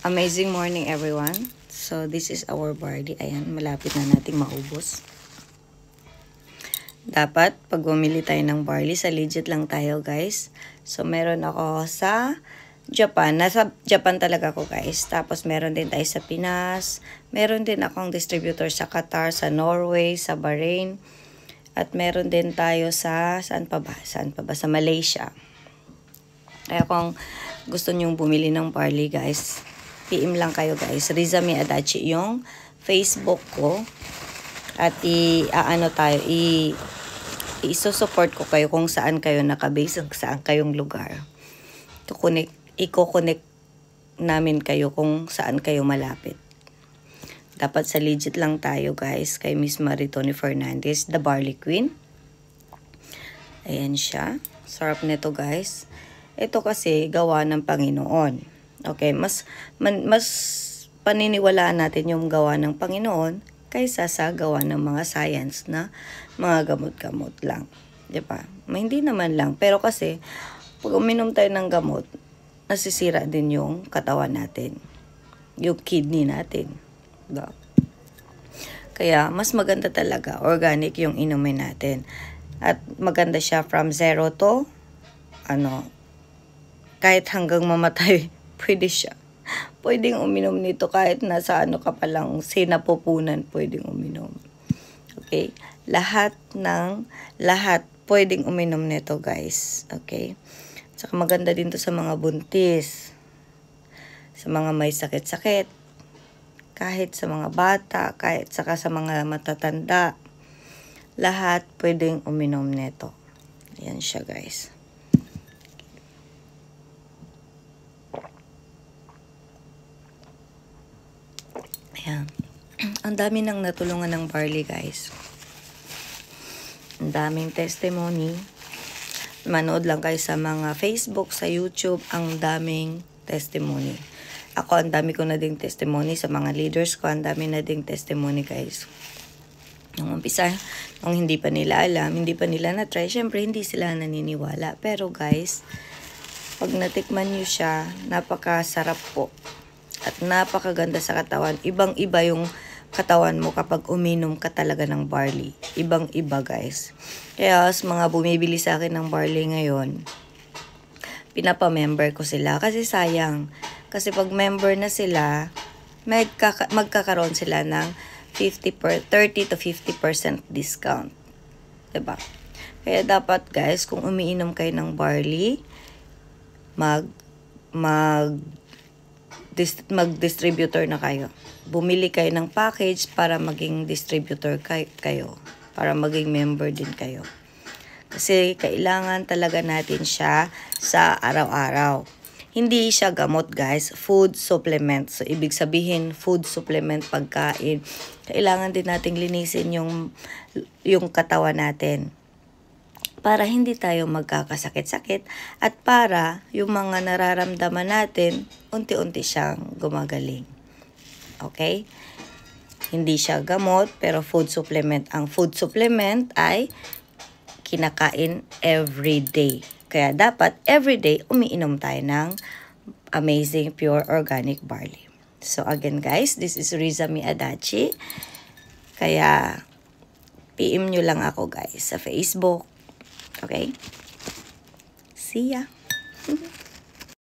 Amazing morning everyone. So this is our barley. Ayan, malapit na nating maubos. Dapat pag bumili tayo ng barley, sa legit lang tayo guys. So meron ako sa Japan. Nasa Japan talaga ako guys. Tapos meron din tayo sa Pinas. Meron din akong distributor sa Qatar, sa Norway, sa Bahrain. At meron din tayo sa, saan pa ba? Sa Malaysia. Kaya kung gusto nyong bumili ng barley guys, PM lang kayo guys. Rizami Adachi yung Facebook ko. At i-support ko kayo kung saan kayo nakabase, saan kayong lugar. I-connect namin kayo kung saan kayo malapit. Dapat sa legit lang tayo guys, kay Miss Maritoni Fernandez, the Barley Queen. Ayan siya. Sarap nito guys. Ito kasi gawa ng Panginoon. Okay, mas paniniwalaan natin yung gawa ng Panginoon kaysa sa gawa ng mga science na mga gamot-gamot lang. Diba? Hindi naman lang. Pero kasi, pag uminom tayo ng gamot, nasisira din yung katawan natin. Yung kidney natin. Diba? Kaya, mas maganda talaga. Organic yung inumin natin. At maganda siya from 0 to, kahit hanggang mamatay, pwede siya. Pwedeng uminom nito kahit nasa ka pa lang, sinapupunan, pwedeng uminom. Okay? Lahat pwedeng uminom nito guys. Okay? Saka maganda din to sa mga buntis. Sa mga may sakit-sakit. Kahit sa mga bata, kahit saka sa mga matatanda. Lahat pwedeng uminom nito. Ayan siya guys. Ayan. Ang dami nang natulungan ng barley guys. Ang daming testimony. Manood lang kayo sa mga Facebook, sa YouTube, ang daming testimony. Ako, ang dami ko na ding testimony sa mga leaders ko. Ang dami na ding testimony guys. Nung umpisa, nung hindi pa nila alam, hindi pa nila na-try, syempre hindi sila naniniwala. Pero guys, pag natikman nyo siya, napakasarap po. At napakaganda sa katawan. Ibang-iba yung katawan mo kapag uminom ka talaga ng barley. Ibang-iba guys. Kaya sa mga bumibili sa akin ng barley ngayon, pinapa-member ko sila. Kasi sayang. Kasi pag member na sila, magkakaroon sila ng 30 to 50% discount. Diba? Kaya dapat guys, kung umiinom kayo ng barley, mag-distributor na kayo. Bumili kayo ng package para maging distributor kayo. Para maging member din kayo. Kasi kailangan talaga natin siya sa araw-araw. Hindi siya gamot guys, food supplement. So ibig sabihin food supplement, pagkain. Kailangan din nating linisin yung katawan natin. Para hindi tayo magkakasakit-sakit at para yung mga nararamdaman natin, unti-unti siyang gumagaling. Okay? Hindi siya gamot, pero food supplement. Ang food supplement ay kinakain everyday. Kaya dapat everyday umiinom tayo ng amazing pure organic barley. So again guys, this is Rizami Adachi. Kaya PM nyo lang ako guys sa Facebook. Okay? See ya!